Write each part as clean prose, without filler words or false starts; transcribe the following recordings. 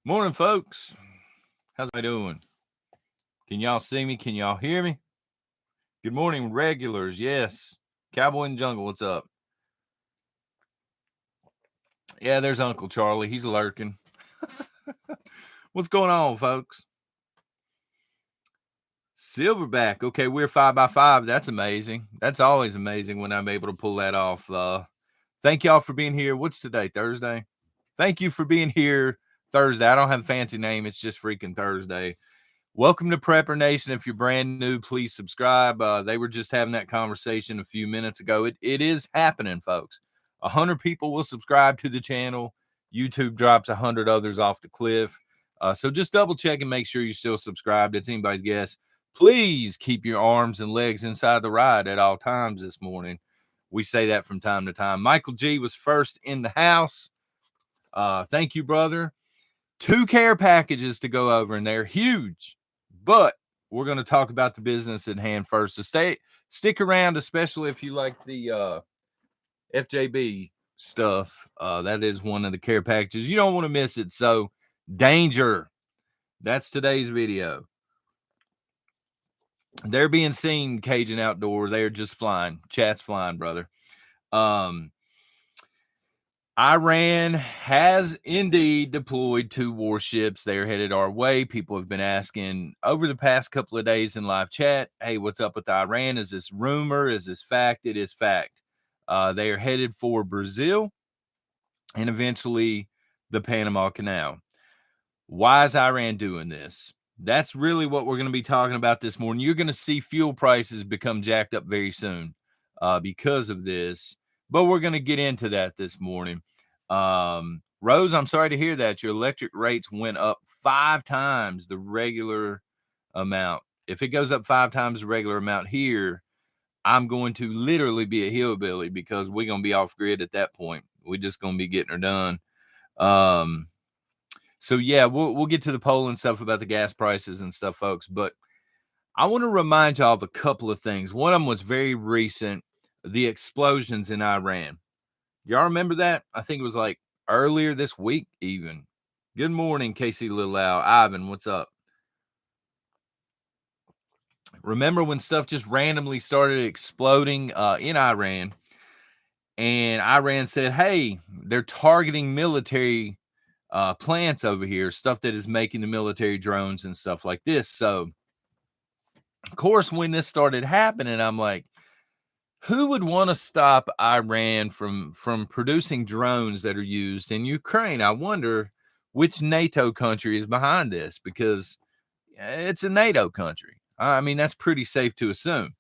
Morning, folks. How's I doing? Can y'all see me? Can y'all hear me? Good morning, regulars. Yes. Cowboy in the Jungle, what's up? Yeah, there's Uncle Charlie. He's lurking. What's going on, folks? Silverback. Okay, we're 5x5. That's amazing. That's always amazing when I'm able to pull that off. Thank y'all for being here. What's today? Thursday? Thank you for being here Thursday. I don't have a fancy name. It's just freaking Thursday. Welcome to Prepper Nation. If you're brand new, please subscribe. They were just having that conversation a few minutes ago. It is happening, folks. 100 people will subscribe to the channel. YouTube drops 100 others off the cliff. So just double check and make sure you're still subscribed. It's anybody's guess. Please keep your arms and legs inside the ride at all times this morning. We say that from time to time. Michael G was first in the house. Thank you, brother. 2 care packages to go over, and they're huge. But we're going to talk about the business at hand first. So stick around, especially if you like the FJB stuff. That is one of the care packages. You don't want to miss it. So danger. That's today's video. They're being seen caging outdoor. They're just flying. Chat's flying, brother. Iran has indeed deployed 2 warships. They are headed our way. People have been asking over the past couple of days in live chat, hey, what's up with Iran? Is this rumor? Is this fact? It is fact. They are headed for Brazil and eventually the Panama Canal. Why is Iran doing this? That's really what we're going to be talking about this morning. You're going to see fuel prices become jacked up very soon because of this. But we're going to get into that this morning. Rose, I'm sorry to hear that. Your electric rates went up 5 times the regular amount. If it goes up 5 times the regular amount here, I'm going to literally be a hillbilly because we're going to be off grid at that point. We're just going to be getting her done. So yeah, we'll get to the poll and stuff about the gas prices and stuff, folks. But I want to remind y'all of a couple of things. One of them was very recent, the explosions in Iran. Y'all remember that? I think it was like earlier this week even. Good morning, Casey Little Al. Ivan, what's up? Remember when stuff just randomly started exploding in Iran? And Iran said, hey, they're targeting military plants over here, stuff that is making the military drones and stuff like this. So, of course, when this started happening, I'm like, who would want to stop Iran from producing drones that are used in Ukraine? I wonder which NATO country is behind this, because it's a NATO country. I mean, that's pretty safe to assume.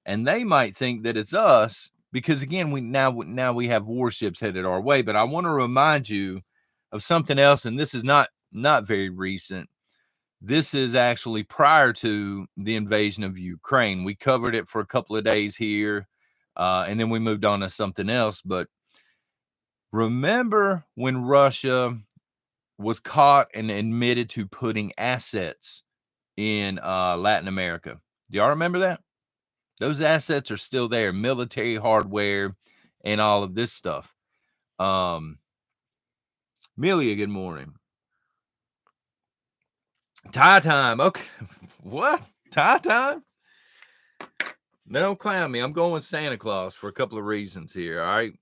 And they might think that it's us because, again, we now have warships headed our way. But I want to remind you of something else, and this is not very recent. This is actually prior to the invasion of Ukraine. We covered it for a couple of days here, and then we moved on to something else. But remember when Russia was caught and admitted to putting assets in Latin America? Do y'all remember that? Those assets are still there, military hardware and all of this stuff. Melia, good morning. Tie time. Okay. What? Tie time? Don't clown me. I'm going with Santa Claus for a couple of reasons here, all right?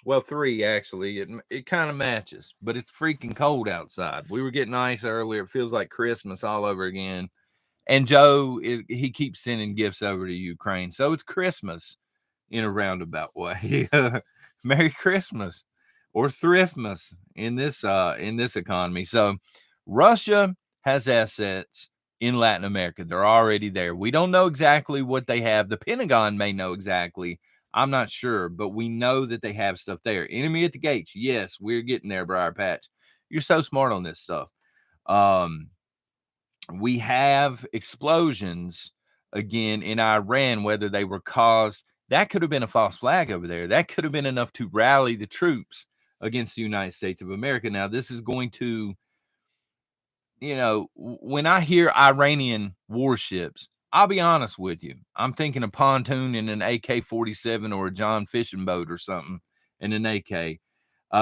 Well, 3, actually. It kind of matches, but it's freaking cold outside. We were getting ice earlier. It feels like Christmas all over again. And Joe, he keeps sending gifts over to Ukraine. So it's Christmas in a roundabout way. Merry Christmas or Thriftmas in this economy. So Russia has assets in Latin America. They're already there. We don't know exactly what they have. The Pentagon may know exactly. I'm not sure, but we know that they have stuff there. Enemy at the gates. Yes, we're getting there, Briar Patch. You're so smart on this stuff. We have explosions again in Iran, whether they were caused. That could have been a false flag over there. That could have been enough to rally the troops against the United States of America. Now, this is going to, when I hear Iranian warships, I'll be honest with you. I'm thinking a pontoon in an AK-47 or a John fishing boat or something in an AK.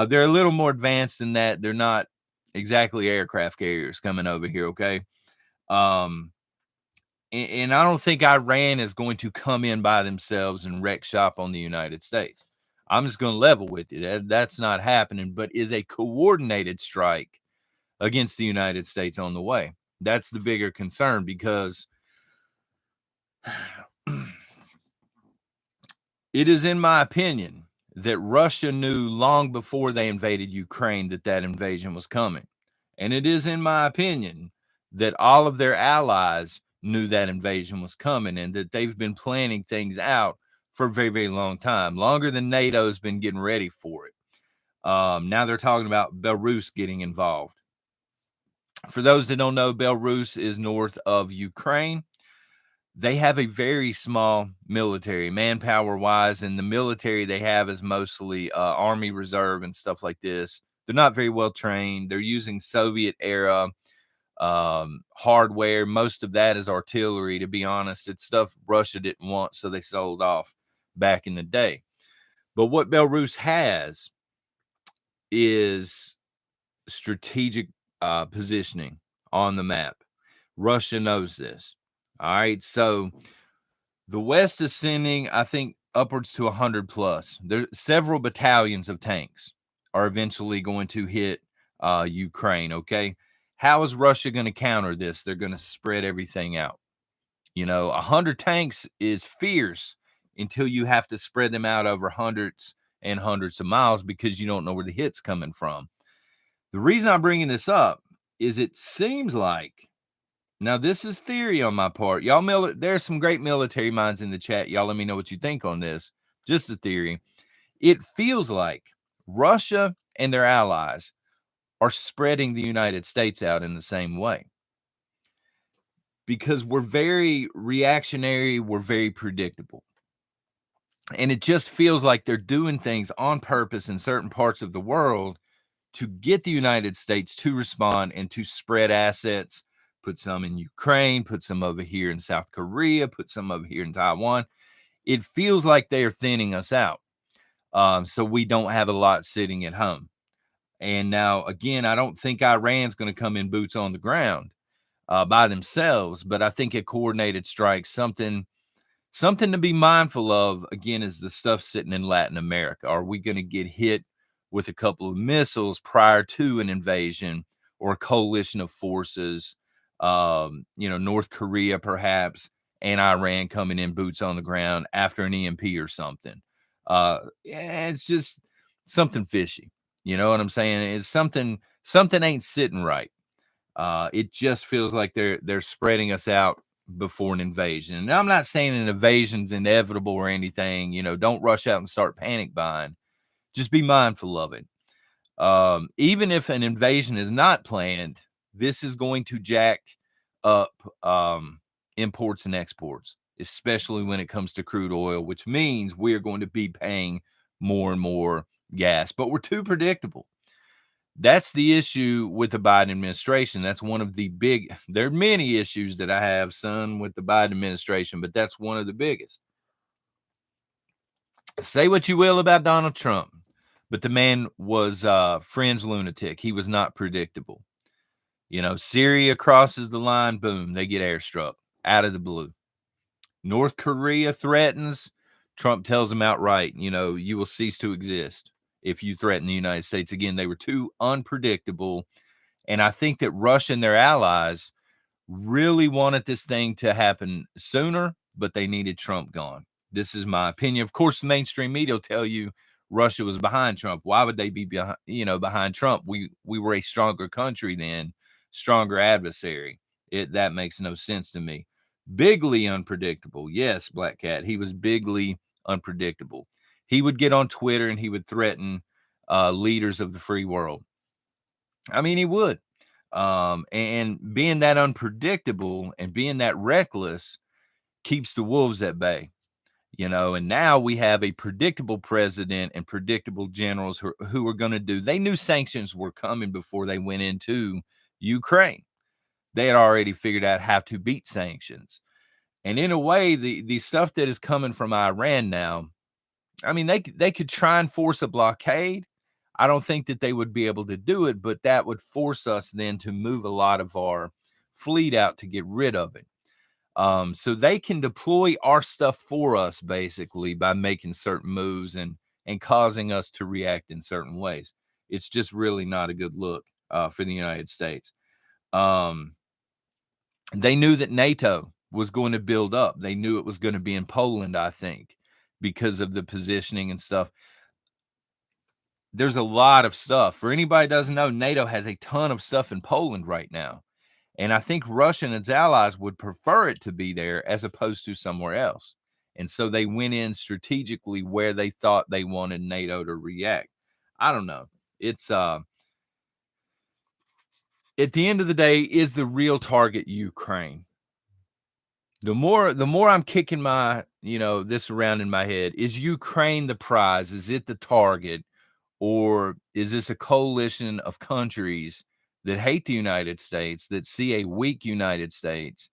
They're a little more advanced than that. They're not exactly aircraft carriers coming over here, okay? Um, and I don't think Iran is going to come in by themselves and wreck shop on the United States. I'm just going to level with you. That's not happening, but is a coordinated strike against the United States on the way? That's the bigger concern, because it is, in my opinion, that Russia knew long before they invaded Ukraine that invasion was coming. And it is, in my opinion, that all of their allies knew that invasion was coming, and that they've been planning things out for a very, very long time, longer than NATO's been getting ready for it. Now they're talking about Belarus getting involved. For those that don't know, Belarus is north of Ukraine. They have a very small military, manpower wise, and the military they have is mostly Army Reserve and stuff like this. They're not very well trained. They're using Soviet era hardware. Most of that is artillery, to be honest. It's stuff Russia didn't want, so they sold off back in the day. But what Belarus has is strategic positioning on the map. Russia knows this. All right, so the West is sending, I think, upwards to 100 plus. There several battalions of tanks are eventually going to hit Ukraine. Okay, how is Russia going to counter this? They're going to spread everything out. 100 tanks is fierce until you have to spread them out over hundreds and hundreds of miles, because you don't know where the hit's coming from. The reason I'm bringing this up is it seems like, now this is theory on my part. Y'all, there's some great military minds in the chat. Y'all let me know what you think on this. Just a theory. It feels like Russia and their allies are spreading the United States out in the same way, because we're very reactionary, we're very predictable. And it just feels like they're doing things on purpose in certain parts of the world to get the United States to respond and to spread assets, put some in Ukraine, put some over here in South Korea, put some over here in Taiwan. It feels like they are thinning us out. So we don't have a lot sitting at home. And now, again, I don't think Iran's going to come in boots on the ground by themselves, but I think a coordinated strike, something to be mindful of, again, is the stuff sitting in Latin America. Are we going to get hit with a couple of missiles prior to an invasion, or a coalition of forces, North Korea perhaps, and Iran coming in boots on the ground after an EMP or something? It's just something fishy. You know what I'm saying? It's something ain't sitting right. It just feels like they're spreading us out before an invasion. And I'm not saying an invasion's inevitable or anything. Don't rush out and start panic buying. Just be mindful of it. Even if an invasion is not planned, this is going to jack up imports and exports, especially when it comes to crude oil, which means we're going to be paying more and more gas. But we're too predictable. That's the issue with the Biden administration. That's one of the there are many issues that I have, son, with the Biden administration, but that's one of the biggest. Say what you will about Donald Trump, but the man was fringe lunatic. He was not predictable. Syria crosses the line, boom, they get airstruck out of the blue. North Korea threatens, Trump tells them outright, you will cease to exist if you threaten the United States again. They were too unpredictable. And I think that Russia and their allies really wanted this thing to happen sooner, but they needed Trump gone. This is my opinion. Of course, the mainstream media will tell you Russia was behind Trump. Why would they be behind Trump? We were a stronger country then, stronger adversary. That makes no sense to me. Bigly unpredictable. Yes, Black Cat. He was bigly unpredictable. He would get on Twitter and he would threaten leaders of the free world. I mean, he would. And being that unpredictable and being that reckless keeps the wolves at bay. And now we have a predictable president and predictable generals who are going to do. They knew sanctions were coming before they went into Ukraine. They had already figured out how to beat sanctions. And in a way, the stuff that is coming from Iran now, I mean, they could try and force a blockade. I don't think that they would be able to do it, but that would force us then to move a lot of our fleet out to get rid of it. So they can deploy our stuff for us basically by making certain moves and causing us to react in certain ways. It's just really not a good look for the United States. They knew that NATO was going to build up. They knew it was going to be in Poland, I think, because of the positioning and stuff. There's a lot of stuff. For anybody who doesn't know, NATO has a ton of stuff in Poland right now. And I think Russia and its allies would prefer it to be there as opposed to somewhere else. And so they went in strategically where they thought they wanted NATO to react. I don't know. It's at the end of the day, is the real target Ukraine? The more I'm kicking my, this around in my head, is Ukraine the prize? Is it the target? Or is this a coalition of countries that hate the United States, that see a weak United States,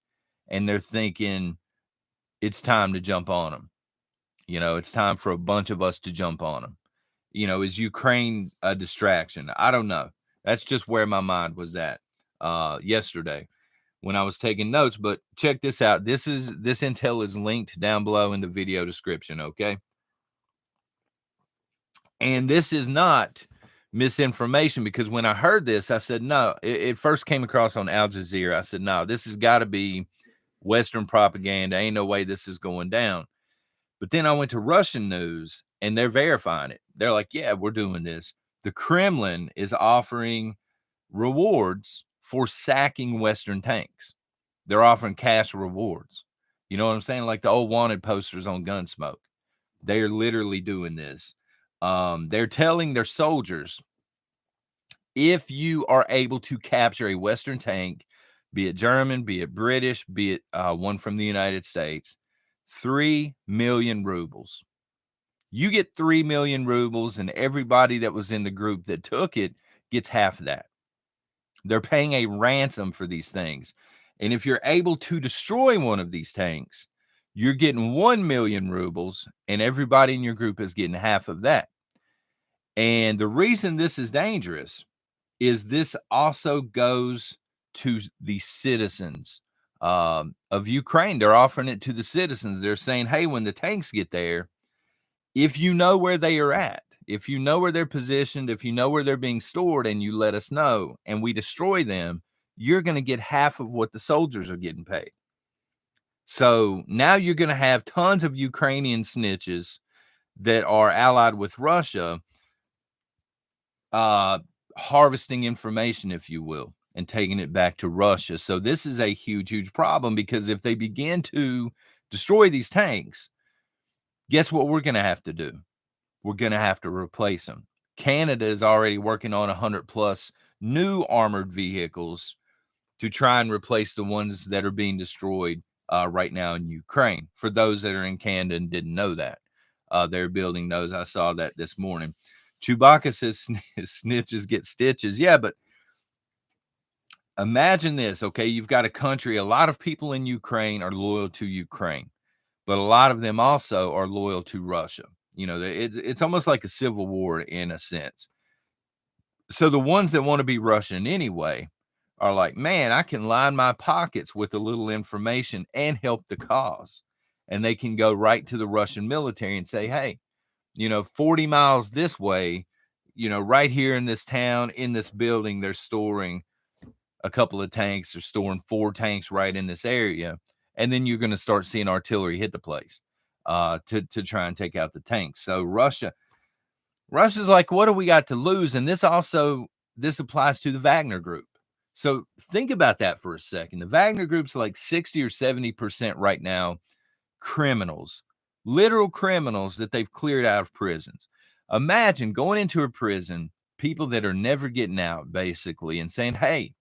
and they're thinking it's time to jump on them? It's time for a bunch of us to jump on them. Is Ukraine a distraction? I don't know. That's just where my mind was at yesterday when I was taking notes. But check this out. This intel is linked down below in the video description, okay? And this is not misinformation, because when I heard this, I said, no, it first came across on Al Jazeera. I said, no, this has got to be Western propaganda. Ain't no way this is going down. But then I went to Russian news and they're verifying it. They're like, yeah, we're doing this. The Kremlin is offering rewards for sacking Western tanks. They're offering cash rewards. You know what I'm saying? Like the old wanted posters on Gunsmoke. They're literally doing this. They're telling their soldiers, if you are able to capture a Western tank, be it German, be it British, be it one from the United States, 3 million rubles. You get 3 million rubles, and everybody that was in the group that took it gets half of that. They're paying a ransom for these things. And if you're able to destroy one of these tanks, you're getting 1 million rubles, and everybody in your group is getting half of that. And the reason this is dangerous is this also goes to the citizens of Ukraine. They're offering it to the citizens. They're saying, hey, when the tanks get there, if you know where they are at, if you know where they're positioned, if you know where they're being stored, and you let us know and we destroy them, you're going to get half of what the soldiers are getting paid. So now you're going to have tons of Ukrainian snitches that are allied with Russia, harvesting information, if you will, and taking it back to Russia. So this is a huge, huge problem, because if they begin to destroy these tanks, guess what we're going to have to do? We're going to have to replace them. Canada is already working on 100 plus new armored vehicles to try and replace the ones that are being destroyed right now in Ukraine. For those that are in Canada and didn't know that, they're building those. I saw that this morning. Chewbacca says snitches get stitches. Yeah, but imagine this, okay? You've got a country, a lot of people in Ukraine are loyal to Ukraine, but a lot of them also are loyal to Russia. It's almost like a civil war in a sense. So the ones that want to be Russian anyway are like, man, I can line my pockets with a little information and help the cause. And they can go right to the Russian military and say, hey, 40 miles this way, right here in this town, in this building, they're storing a couple of tanks. They're storing 4 tanks right in this area. And then you're going to start seeing artillery hit the place to try and take out the tanks. So Russia's like, what do we got to lose? And this applies to the Wagner Group. So think about that for a second. The Wagner Group's like 60 or 70% right now criminals, literal criminals that they've cleared out of prisons. Imagine going into a prison, people that are never getting out, basically, and saying, hey,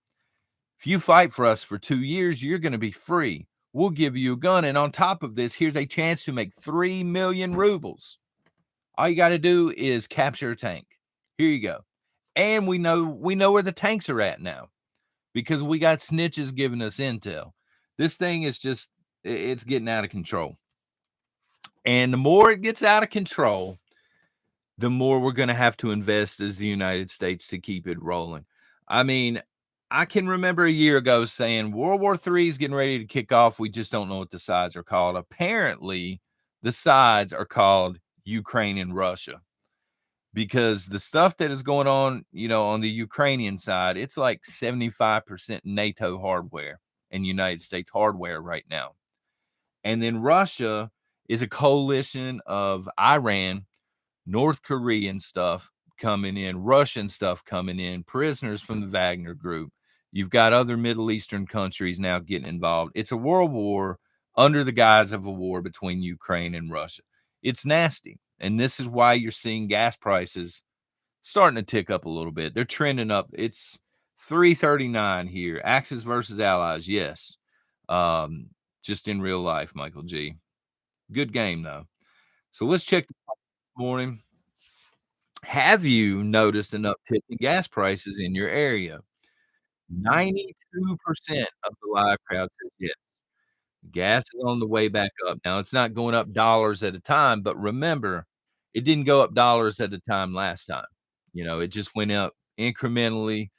if you fight for us for 2 years, you're going to be free. We'll give you a gun. And on top of this, here's a chance to make 3 million rubles. All you got to do is capture a tank. Here you go. And we know where the tanks are at now, because we got snitches giving us intel. This thing is just, it's getting out of control. And the more it gets out of control, the more we're going to have to invest as the United States to keep it rolling. I mean, I can remember a year ago saying World War III is getting ready to kick off. We just don't know what the sides are called. Apparently, the sides are called Ukraine and Russia, because the stuff that is going on, on the Ukrainian side, it's like 75% NATO hardware and United States hardware right now. And then Russia is a coalition of Iran, North Korean stuff coming in, Russian stuff coming in, prisoners from the Wagner group. You've got other Middle Eastern countries now getting involved. It's a world war under the guise of a war between Ukraine and Russia. It's nasty. And this is why you're seeing gas prices starting to tick up a little bit. They're trending up. It's 339 here. Axis versus Allies, yes. Just in real life, Michael G. Good game, though. So let's check the morning. Have you noticed an uptick in gas prices in your area? 92% of the live crowd said yes. Gas is on the way back up. Now, it's not going up dollars at a time, but remember, it didn't go up dollars at a time last time. It just went up incrementally,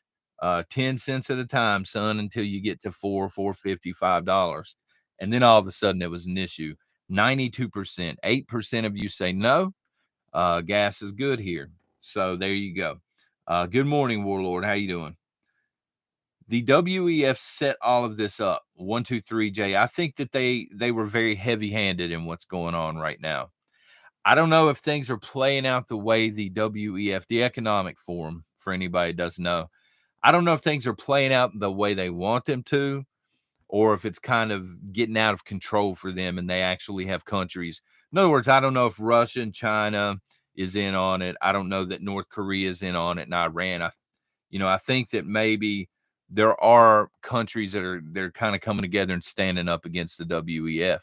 10 cents at a time, son, until you get to 4.50, $5. And then all of a sudden it was an issue. 92%, 8% of you say no, gas is good here. So there you go. Good morning, Warlord. How you doing? The WEF set all of this up. 123J. I think that they were very heavy-handed in what's going on right now. I don't know if things are playing out the way the WEF, the Economic Forum, for anybody who doesn't know, I don't know if things are playing out the way they want them to, or if it's kind of getting out of control for them and they actually have countries. In other words, I don't know if Russia and China is in on it. I don't know that North Korea is in on it and Iran. I think that maybe there are countries they're kind of coming together and standing up against the WEF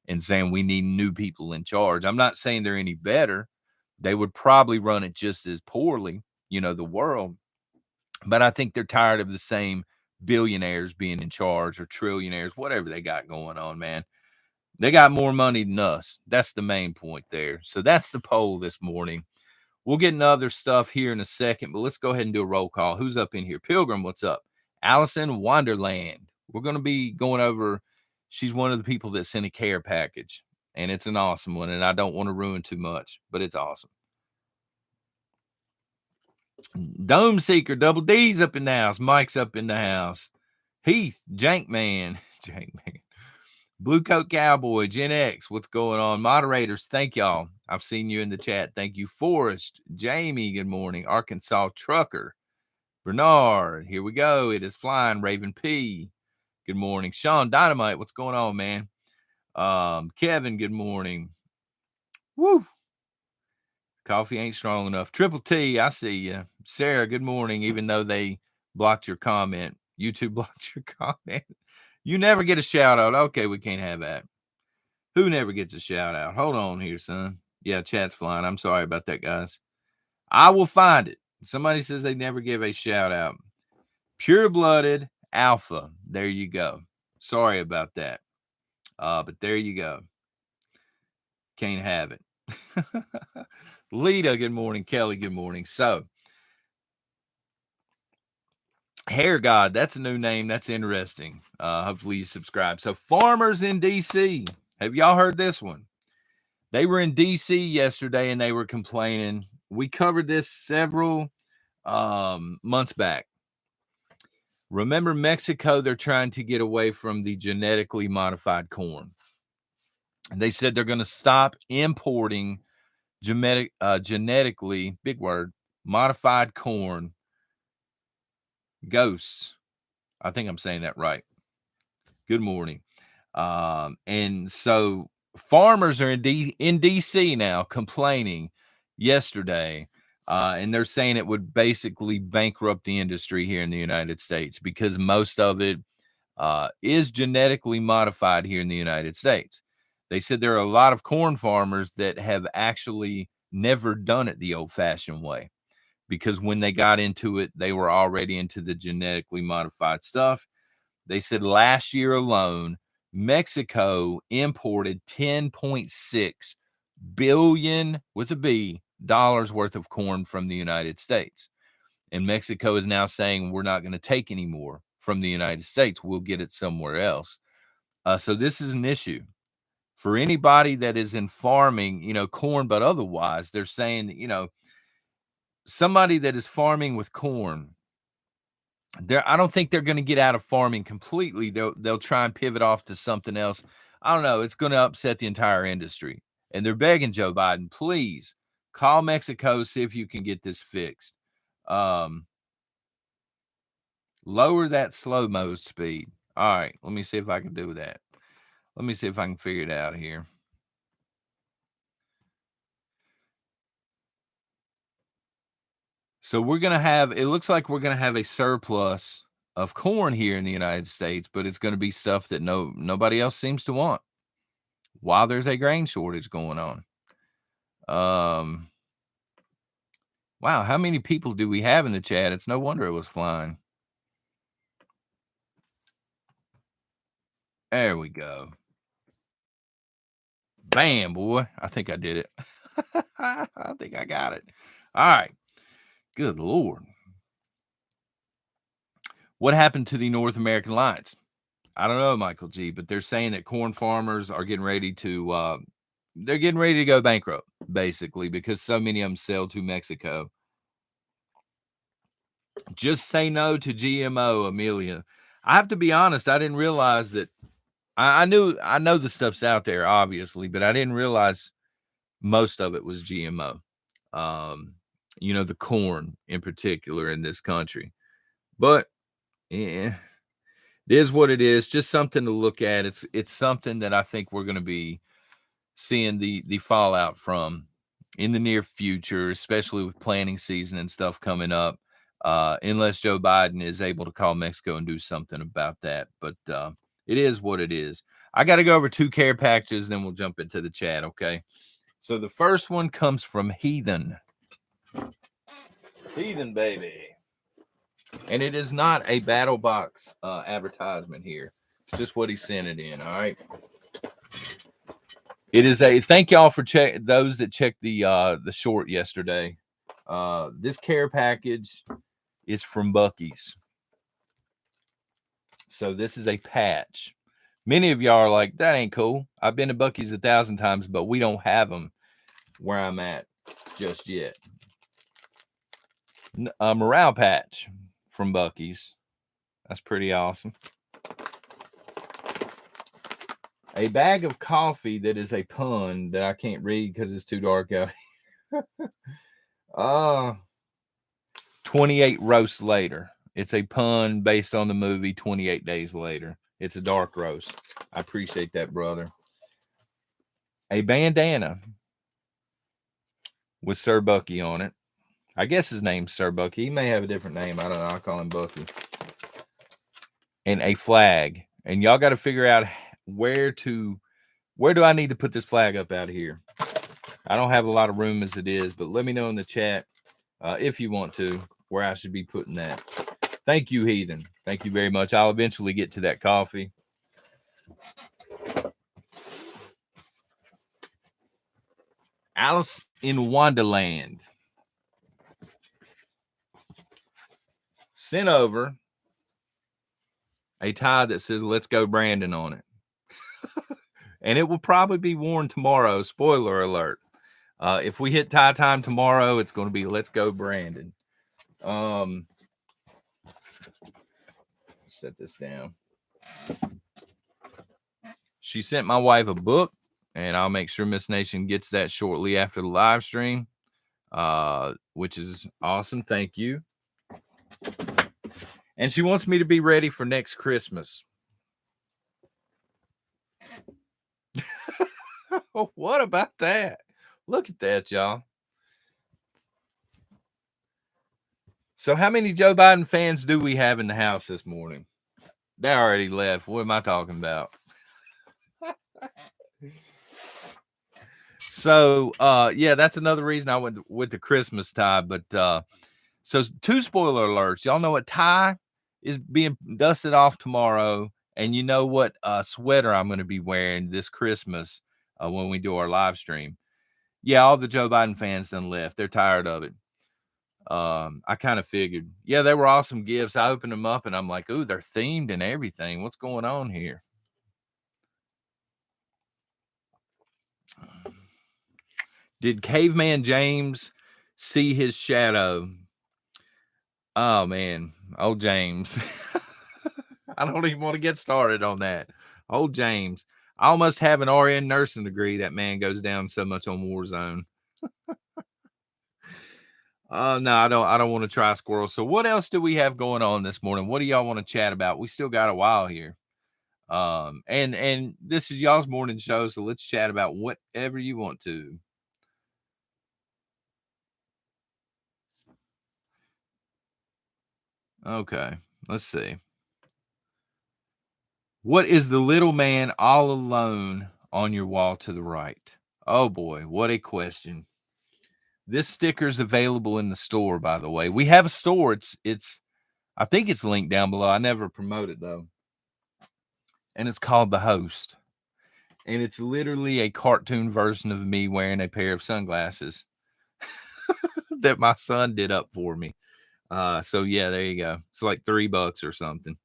and saying we need new people in charge. I'm not saying they're any better. They would probably run it just as poorly, the world. But I think they're tired of the same billionaires being in charge or trillionaires, whatever they got going on, man. They got more money than us. That's the main point there. So that's the poll this morning. We'll get into other stuff here in a second, but let's go ahead and do a roll call. Who's up in here? Pilgrim, what's up? Allison Wonderland. We're going to be going over. She's one of the people that sent a care package, and it's an awesome one, and I don't want to ruin too much, but it's awesome. Dome Seeker, Double D's up in the house. Mike's up in the house. Heath, Jankman, Jankman. Blue Coat Cowboy, Gen X, what's going on? Moderators, thank y'all. I've seen you in the chat. Thank you. Forrest, Jamie, good morning. Arkansas Trucker, Bernard, here we go. It is flying. Raven P, good morning. Sean Dynamite, what's going on, man? Kevin, good morning. Woo. Coffee ain't strong enough. Triple T, I see you. Sarah, good morning. Even though they blocked your comment, YouTube blocked your comment. You never get a shout out. Okay, we can't have that. Who never gets a shout out? Hold on here, son. Yeah, chat's flying. I'm sorry about that, guys. I will find it. Somebody says they never give a shout out. Pure blooded alpha. There you go. Sorry about that. But there you go. Can't have it. Lita, good morning. Kelly, good morning. So, Hair God, that's a new name. That's interesting. Hopefully you subscribe. So, farmers in DC. Have y'all heard this one? They were in DC yesterday and they were complaining. We covered this several months back. Remember Mexico, they're trying to get away from the genetically modified corn. And they said they're going to stop importing genetically, big word, modified corn. Ghosts. I think I'm saying that right. Good morning. And so farmers are in DC now complaining yesterday, and they're saying it would basically bankrupt the industry here in the United States because most of it is genetically modified here in the United States. They said there are a lot of corn farmers that have actually never done it the old-fashioned way because when they got into it, they were already into the genetically modified stuff. They said last year alone, Mexico imported 10.6 billion with a B worth of corn from the United States. And Mexico is now saying we're not going to take any more from the United States. We'll get it somewhere else. So this is an issue for anybody that is in farming, corn, but otherwise they're saying, somebody that is farming with corn, I don't think they're going to get out of farming completely. They'll try and pivot off to something else. I don't know. It's going to upset the entire industry. And they're begging Joe Biden, please call Mexico, see if you can get this fixed. Lower that slow mode speed. All right, let me see if I can do that. Let me see if I can figure it out here. So it looks like we're going to have a surplus of corn here in the United States, but it's going to be stuff that nobody else seems to want while there's a grain shortage going on. Wow, how many people do we have in the chat? It's no wonder it was flying. There we go. Bam, boy. I think I did it. I think I got it. All right. Good Lord. What happened to the North American lights? I don't know, Michael G, but they're saying that corn farmers are getting ready to go bankrupt, basically, because so many of them sell to Mexico. Just say no to GMO, Amelia. I have to be honest, I didn't realize that. I know the stuff's out there, obviously, but I didn't realize most of it was GMO. The corn in particular in this country. But yeah, it is what it is. Just something to look at. It's something that I think we're going to be seeing the fallout from in the near future, especially with planting season and stuff coming up. Unless Joe Biden is able to call Mexico and do something about that. But it is what it is. I got to go over 2 care packages, then we'll jump into the chat, okay? So the first one comes from Heathen. Heathen, baby. And it is not a battle box advertisement here. It's just what he sent it in, all right? It is thank y'all for those that checked the short yesterday. This care package is from Buc-ee's. So this is a patch. Many of y'all are like, that ain't cool. I've been to Buc-ee's 1,000 times, but we don't have them where I'm at just yet. A morale patch from Buc-ee's. That's pretty awesome. A bag of coffee that is a pun that I can't read because it's too dark out here. 28 roasts later. It's a pun based on the movie 28 Days Later. It's a dark roast. I appreciate that, brother. A bandana with Sir Bucky on it. I guess his name's Sir Bucky. He may have a different name. I don't know. I call him Bucky. And a flag. And y'all got to figure out where do I need to put this flag up out here? I don't have a lot of room as it is, but let me know in the chat if you want to where I should be putting that. Thank you, Heathen. Thank you very much. I'll eventually get to that coffee. Alice in Wonderland sent over a tie that says "Let's go Brandon" on it. And it will probably be worn tomorrow. Spoiler alert. If we hit tie time tomorrow, it's going to be "Let's go Brandon." Set this down. She sent my wife a book, and I'll make sure Miss Nation gets that shortly after the live stream, which is awesome. Thank you. And she wants me to be ready for next Christmas. What about that? Look at that, y'all. So how many Joe Biden fans do we have in the house this morning? They already left. What am I talking about? So, yeah, that's another reason I went with the Christmas tie. But so 2 spoiler alerts. Y'all know what tie is being dusted off tomorrow. And you know what sweater I'm going to be wearing this Christmas when we do our live stream. Yeah, all the Joe Biden fans done left. They're tired of it. I kind of figured. Yeah, they were awesome gifts. I opened them up and I'm like, ooh, they're themed and everything. What's going on here? Did Caveman James see his shadow? Oh man, old James. I don't even want to get started on that. Old James. I almost have an RN nursing degree. That man goes down so much on Warzone. No, I don't want to try squirrel. So what else do we have going on this morning? What do y'all want to chat about? We still got a while here. And this is y'all's morning show, so let's chat about whatever you want to. Okay, let's see. What is the little man all alone on your wall to the right? Oh boy, what a question. This sticker's available in the store, by the way. We have a store. It's I think it's linked down below. I never promote it though. And it's called The Host. And it's literally a cartoon version of me wearing a pair of sunglasses that my son did up for me. So yeah, there you go. It's like $3 or something.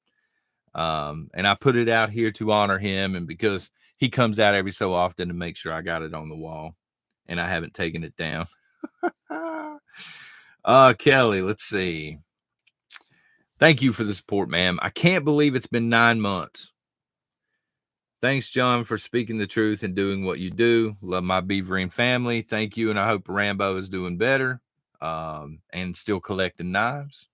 And I put it out here to honor him, and because he comes out every so often to make sure I got it on the wall, and I haven't taken it down. Kelly, let's see. Thank you for the support, ma'am. I can't believe it's been 9 months. Thanks, John, for speaking the truth and doing what you do. Love my Beaverine family. Thank you, and I hope Rambo is doing better and still collecting knives.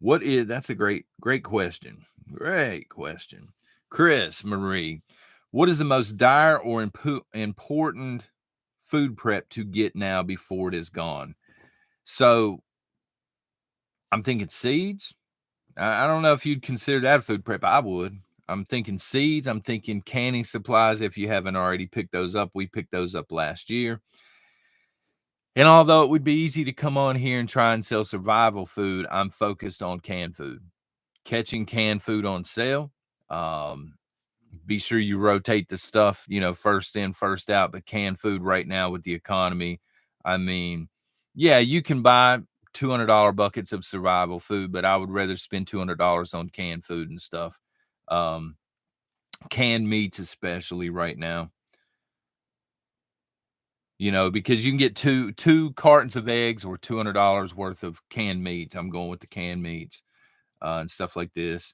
That's a great question. Great question. Chris Marie, what is the most dire or important food prep to get now before it is gone? So I'm thinking seeds. I don't know if you'd consider that food prep. I would. I'm thinking seeds. I'm thinking canning supplies. If you haven't already picked those up, we picked those up last year. And although it would be easy to come on here and try and sell survival food, I'm focused on canned food. Catching canned food on sale. Um, be sure you rotate the stuff, first in, first out. But canned food right now with the economy, I mean, yeah, you can buy $200 buckets of survival food, but I would rather spend $200 on canned food and stuff. Canned meats, especially right now, because you can get two cartons of eggs or $200 worth of canned meats. I'm going with the canned meats and stuff like this.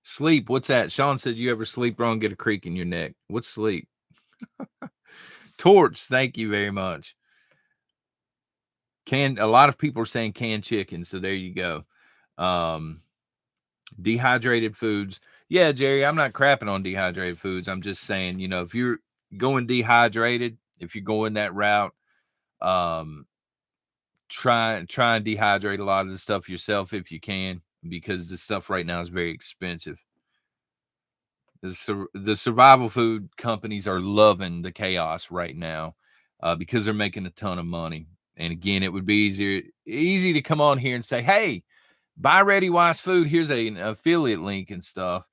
Sleep, what's that? Sean said you ever sleep wrong, get a creak in your neck. What's sleep? Torch, thank you very much. A lot of people are saying canned chicken, so there you go. Dehydrated foods. Yeah, Jerry, I'm not crapping on dehydrated foods. I'm just saying, if you're going dehydrated, if you're going that route, try and dehydrate a lot of the stuff yourself if you can, because the stuff right now is very expensive. The survival food companies are loving the chaos right now because they're making a ton of money. And again, it would be easy to come on here and say, hey, buy Ready Wise Food. Here's an affiliate link and stuff.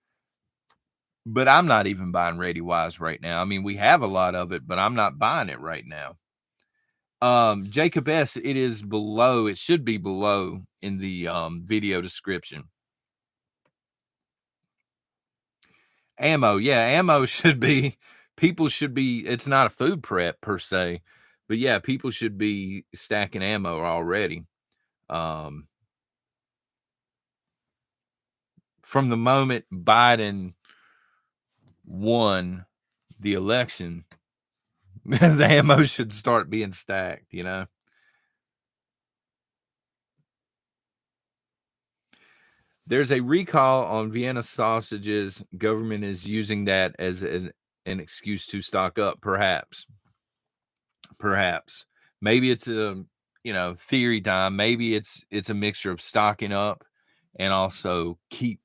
But I'm not even buying Ready Wise right now. I mean, we have a lot of it, but I'm not buying it right now. Jacob S, it is below. It should be below in the video description. Ammo, yeah, ammo should be people should be it's not a food prep per se, but yeah, people should be stacking ammo already. From the moment Biden won the election, the ammo should start being stacked. There's a recall on Vienna sausages. Government is using that as an excuse to stock up, perhaps. Perhaps. Maybe it's a, theory time. Maybe it's a mixture of stocking up and also keep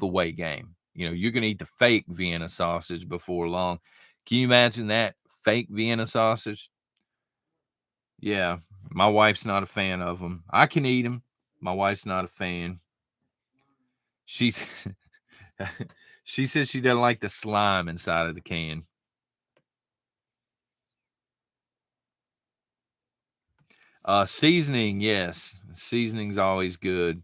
away game. You're gonna eat the fake Vienna sausage before long. Can you imagine that fake Vienna sausage? Yeah, my wife's not a fan of them. I can eat them. My wife's not a fan. She's she says she doesn't like the slime inside of the can. Seasoning, yes. Seasoning's always good.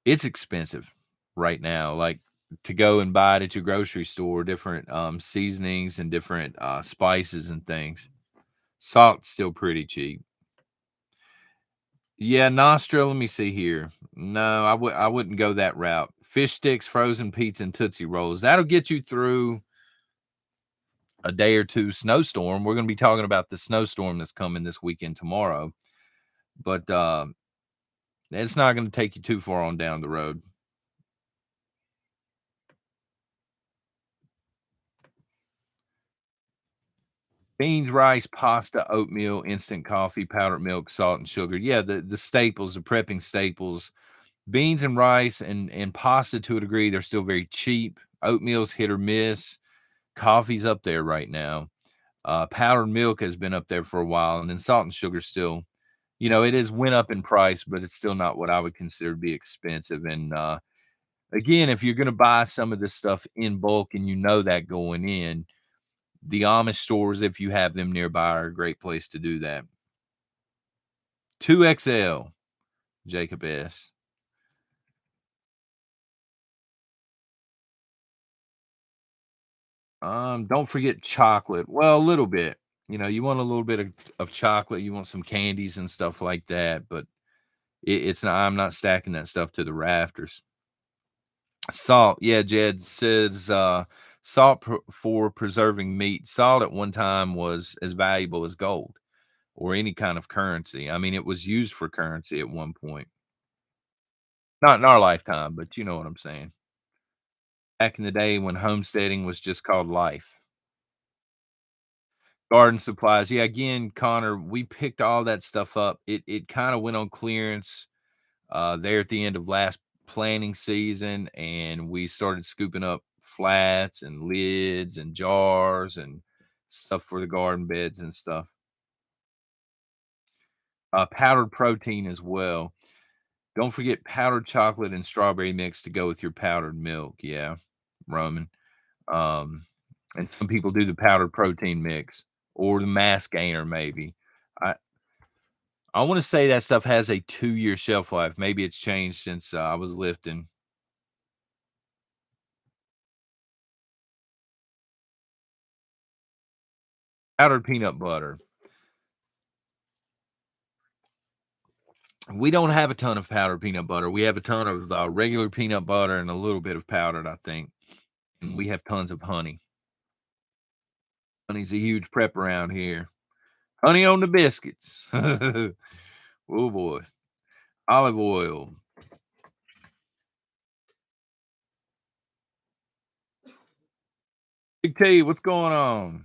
It's expensive right now, like, to go and buy it at your grocery store, different, seasonings and different, spices and things. Salt's still pretty cheap. Yeah, Nostra, let me see here. No, I wouldn't go that route. Fish sticks, frozen pizza, and Tootsie Rolls. That'll get you through a day or 2 snowstorm. We're gonna be talking about the snowstorm that's coming this weekend tomorrow, but, it's not gonna take you too far on down the road. Beans, rice, pasta, oatmeal, instant coffee, powdered milk, salt, and sugar. Yeah, the staples, the prepping staples. Beans and rice and pasta to a degree, they're still very cheap. Oatmeal's hit or miss. Coffee's up there right now. Powdered milk has been up there for a while, and then salt and sugar still, it is went up in price, but it's still not what I would consider to be expensive. And again, if you're going to buy some of this stuff in bulk and you know that going in, the Amish stores, if you have them nearby, are a great place to do that. 2XL, Jacob S. Don't forget chocolate. Well, a little bit. You want a little bit of chocolate. You want some candies and stuff like that, but it's not. I'm not stacking that stuff to the rafters. Salt, yeah. Jed says salt for preserving meat. Salt at one time was as valuable as gold or any kind of currency. I mean, it was used for currency at one point. Not in our lifetime, but you know what I'm saying. Back in the day when homesteading was just called life. Garden supplies. Yeah, again, Connor, we picked all that stuff up. It kind of went on clearance there at the end of last planting season, and we started scooping up flats and lids and jars and stuff for the garden beds and stuff. Powdered protein as well. Don't forget powdered chocolate and strawberry mix to go with your powdered milk. Yeah, Roman. Um, and some people do the powdered protein mix or the mass gainer maybe. I I wanna say that stuff has a 2-year shelf life. Maybe it's changed since, I was lifting. Powdered peanut butter. We don't have a ton of powdered peanut butter. We have a ton of, regular peanut butter and a little bit of powdered, I think, and we have tons of honey. Honey's a huge prep around here. Honey on the biscuits. Oh, boy. Olive oil. Big T, what's going on?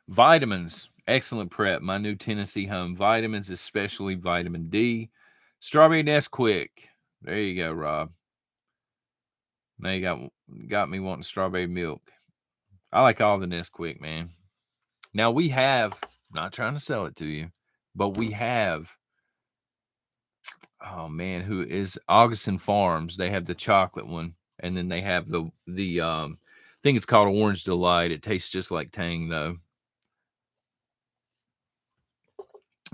Vitamins, excellent prep. My new Tennessee home vitamins, especially vitamin D. Strawberry Nesquik. There you go, Rob. Now you got me wanting strawberry milk. I like all the Nesquik, man. Now we have, not trying to sell it to you, but we have, oh man, who is Augustin Farms. They have the chocolate one, and then they have I think it's called Orange Delight. It tastes just like Tang though.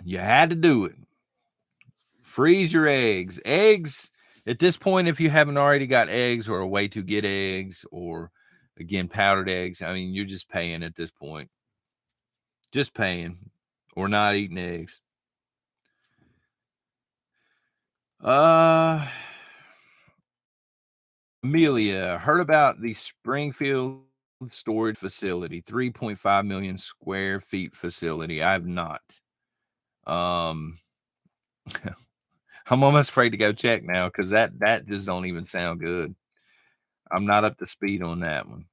You had to do it. Freeze your eggs. Eggs, at this point, if you haven't already got eggs or a way to get eggs or again powdered eggs, I mean, you're just paying at this point. Just paying or not eating eggs. Uh Amelia, heard about the Springfield storage facility, 3.5 million square feet facility. I have not. Um I'm almost afraid to go check now because that just don't even sound good. I'm not up to speed on that one.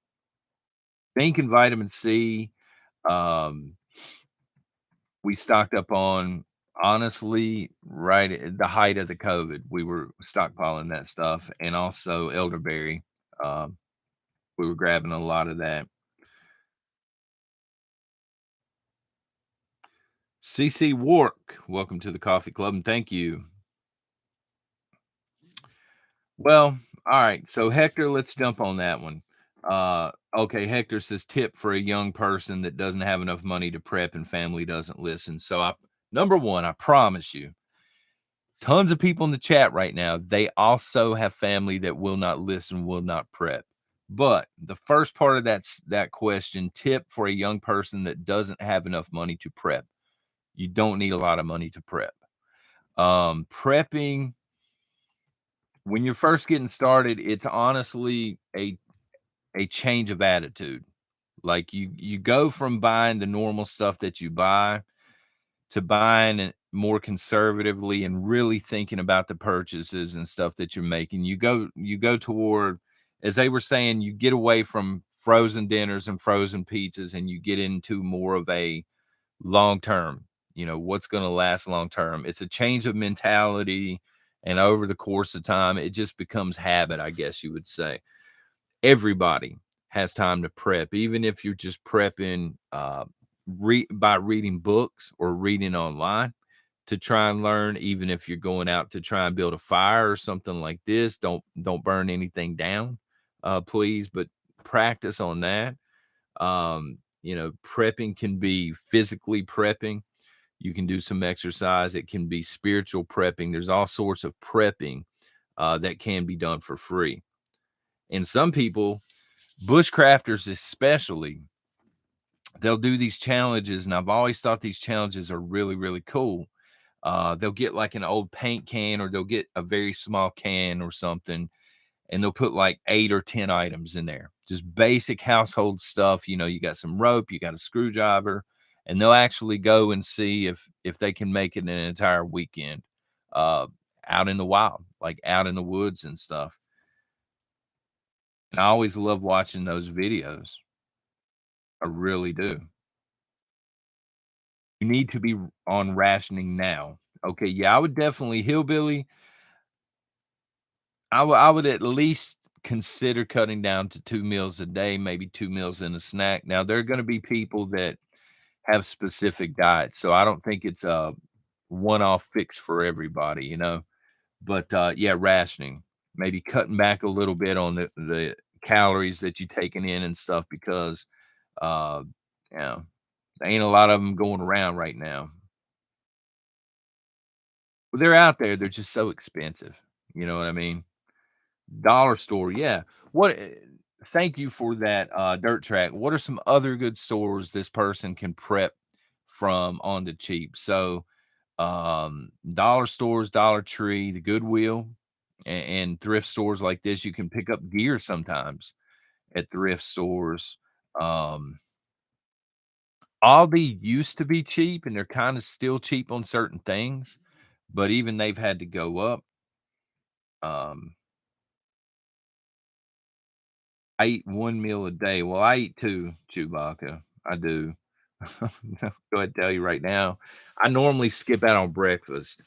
Zinc and vitamin C, um, we stocked up on honestly right at the height of the COVID. We were stockpiling that stuff and also elderberry. We were grabbing a lot of that. CC Wark, welcome to the coffee club and thank you. Well, all right. So Hector, let's jump on that one. Okay, Hector says tip for a young person that doesn't have enough money to prep and family doesn't listen. So I number one, I promise you, tons of people in the chat right now, they also have family that will not listen, will not prep. But the first part of that question, tip for a young person that doesn't have enough money to prep. You don't need a lot of money to prep. Prepping when you're first getting started, it's honestly a change of attitude. Like you go from buying the normal stuff that you buy to buying it more conservatively and really thinking about the purchases and stuff that you're making. You go toward, as they were saying, you get away from frozen dinners and frozen pizzas and you get into more of a long term, what's going to last long term. It's a change of mentality, and over the course of time it just becomes habit, I guess you would say. Everybody has time to prep, even if you're just prepping by reading books or reading online to try and learn. Even if you're going out to try and build a fire or something like this, don't burn anything down, please, but practice on that. Prepping can be physically prepping. You can do some exercise. It can be spiritual prepping. There's all sorts of prepping that can be done for free. And some people, bushcrafters especially, they'll do these challenges. And I've always thought these challenges are really, really cool. They'll get like an old paint can, or they'll get a very small can or something, and they'll put like 8 or 10 items in there, just basic household stuff. You got some rope, you got a screwdriver, and they'll actually go and see if they can make it an entire weekend uh, out in the wild, like out in the woods and stuff. And I always love watching those videos. I really do. You need to be on rationing now. Okay, yeah, I would definitely hillbilly. I would at least consider cutting down to 2 meals a day, maybe 2 meals and a snack. Now, there are gonna be people that have specific diets, so I don't think it's a one-off fix for everybody. But, yeah, rationing, maybe cutting back a little bit on the calories that you taking in and stuff because, uh, yeah, there ain't a lot of them going around right now. But they're out there, they're just so expensive, you know what I mean? Dollar store, yeah. Thank you for that, dirt track. What are some other good stores this person can prep from on the cheap? So, dollar stores, Dollar Tree, the Goodwill, and thrift stores like this, you can pick up gear sometimes at thrift stores. Um, Aldi used to be cheap, and they're kinda still cheap on certain things, but even they've had to go up. Um I eat 1 meal a day. Well, I eat 2, Chewbacca. I do. Go ahead and tell you right now, I normally skip out on breakfast.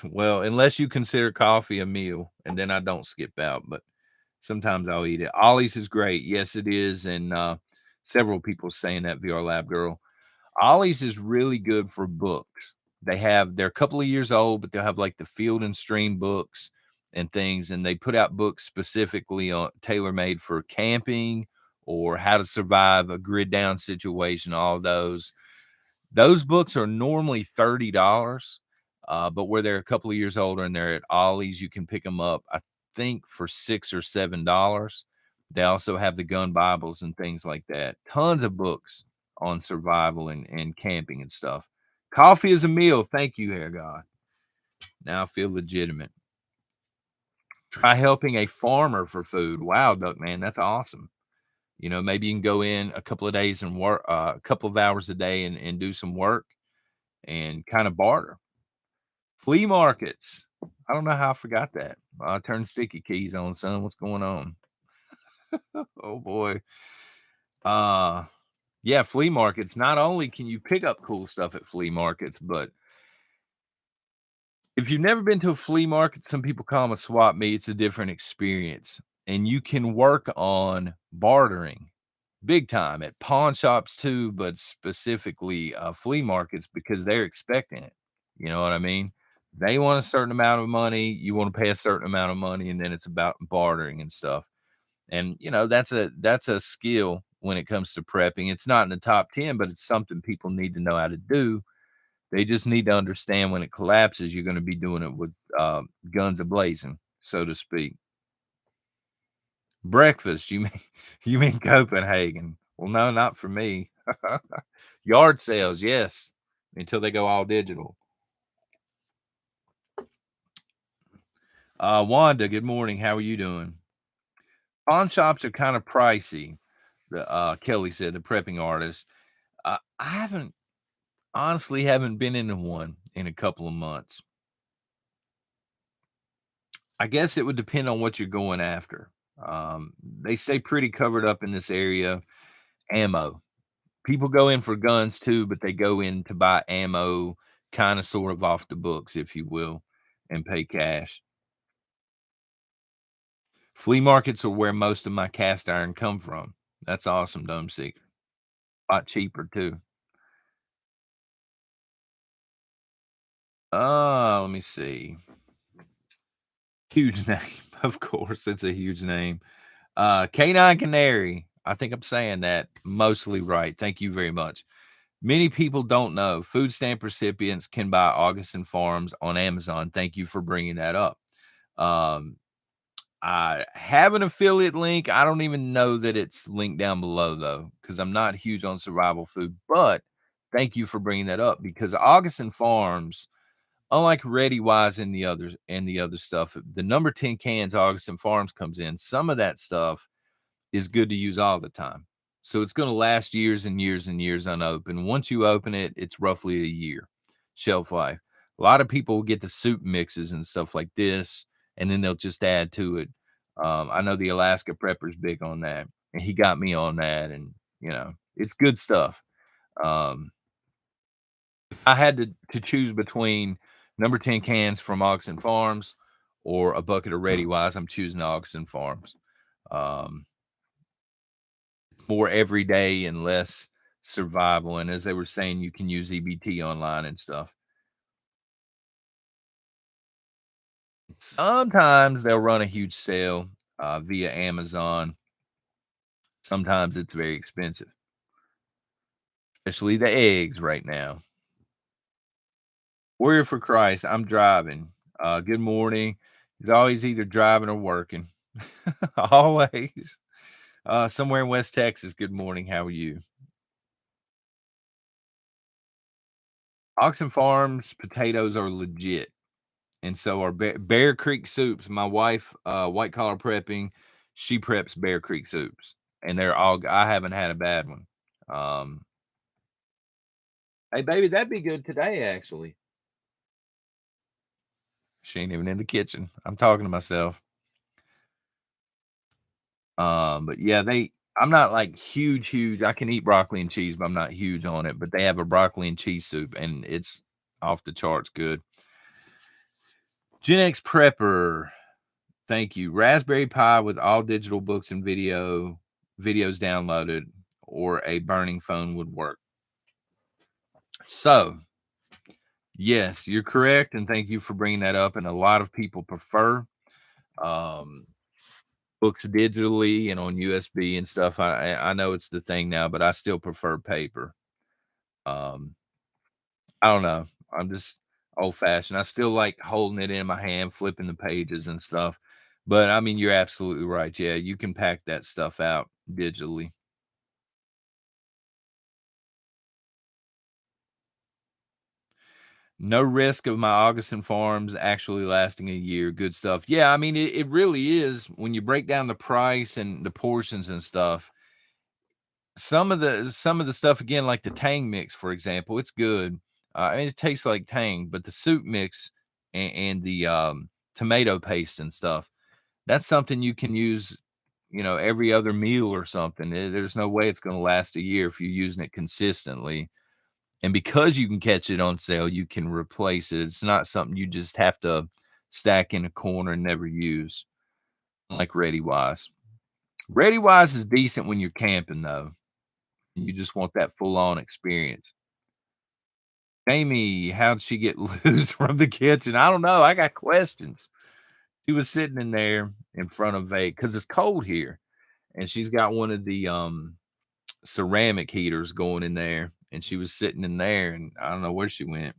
Well, unless you consider coffee a meal, and then I don't skip out, but sometimes I'll eat it. Ollie's is great. Yes, it is, and, several people saying that, VR Lab Girl. Ollie's is really good for books. They're a couple of years old, but they'll have like the Field and Stream books and things, and they put out books specifically on tailor-made for camping or how to survive a grid down situation, all those. Those books are normally $30, but where they're a couple of years older and they're at Ollie's, you can pick them up, I think, for 6 or $7. They also have the gun Bibles and things like that. Tons of books on survival and camping and stuff. Coffee is a meal. Thank you, Hair God. Now I feel legitimate. Try helping a farmer for food. Wow, Duck Man, that's awesome. Maybe you can go in a couple of days and work a couple of hours a day and do some work and kind of barter. Flea markets. I don't know how I forgot that. I turned sticky keys on, son. What's going on? Oh boy. Uh yeah, flea markets. Not only can you pick up cool stuff at flea markets, but if you've never been to a flea market, some people call them a swap meet. It's a different experience. And you can work on bartering. big time at pawn shops too, but specifically flea markets because they're expecting it. You know what I mean? They want a certain amount of money, you want to pay a certain amount of money, and then it's about bartering and stuff. And that's a skill when it comes to prepping. It's not in the top 10, but it's something people need to know how to do. They just need to understand when it collapses, you're going to be doing it with guns ablazing, so to speak. Breakfast, you mean you mean Copenhagen. Well, no, not for me. Yard sales, yes, until they go all digital. Wanda, good morning. How are you doing? Pawn shops are kind of pricey. The Kelly said, the prepping artist. I haven't honestly haven't been into one in a couple of months. I guess it would depend on what you're going after. They stay pretty covered up in this area. Ammo. People go in for guns too, but they go in to buy ammo, kind of sort of off the books, if you will, and pay cash. Flea markets are where most of my cast iron come from. That's awesome, Dome Seeker. A lot cheaper too. Let me see. Huge name, of course. It's a huge name. Canine Canary. I think I'm saying that mostly right. Thank you very much. Many people don't know food stamp recipients can buy Augustin Farms on Amazon. Thank you for bringing that up. Um, I have an affiliate link. I don't even know that it's linked down below though, because I'm not huge on survival food. But thank you for bringing that up because Augustin Farms, unlike Ready Wise and the other stuff, the number 10 cans Augustin Farms comes in. Some of that stuff is good to use all the time. So it's going to last years and years and years unopened. Once you open it, it's roughly a year shelf life. A lot of people will get the soup mixes and stuff like this, and then they'll just add to it. I know the Alaska Prepper's big on that, and he got me on that, and it's good stuff. Um, if I had to choose between number 10 cans from Oxen Farms or a bucket of Ready Wise, I'm choosing Oxen Farms. Um, More everyday and less survival, and as they were saying, you can use EBT online and stuff. Sometimes they'll run a huge sale, via Amazon. Sometimes it's very expensive, especially the eggs right now. Warrior for Christ, I'm driving. Good morning. He's always either driving or working. Always. Somewhere in West Texas, good morning, how are you? Oxen Farms potatoes are legit. And so our Bear Creek soups, my wife, white collar prepping, she preps Bear Creek soups, and they're all I haven't had a bad one. Um, hey, baby, that'd be good today, actually. She ain't even in the kitchen. I'm talking to myself. But yeah, I'm not like huge, huge. I can eat broccoli and cheese, but I'm not huge on it. But they have a broccoli and cheese soup, and it's off the charts good. Gen X Prepper. Thank you. Raspberry Pi with all digital books and videos downloaded, or a burning phone would work. So, yes, you're correct, and thank you for bringing that up. And a lot of people prefer um, books digitally and on USB and stuff. I know it's the thing now, but I still prefer paper. Um, I don't know. I'm just old fashioned. I still like holding it in my hand, flipping the pages and stuff. But I mean, you're absolutely right. Yeah, you can pack that stuff out digitally. No risk of my Augustin Farms actually lasting a year. Good stuff. Yeah, I mean, it really is when you break down the price and the portions and stuff. Some of the stuff again, like the Tang mix, for example, it's good. And it tastes like Tang, but the soup mix and the tomato paste and stuff, that's something you can use, every other meal or something. There's no way it's going to last a year if you're using it consistently. And because you can catch it on sale, you can replace it. It's not something you just have to stack in a corner and never use, like Ready Wise. Ready wise is decent when you're camping though. You just want that full on experience. Amy, how'd she get loose from the kitchen? I don't know. I got questions. She was sitting in there in front of a because it's cold here, and she's got one of the ceramic heaters going in there, and she was sitting in there, and I don't know where she went.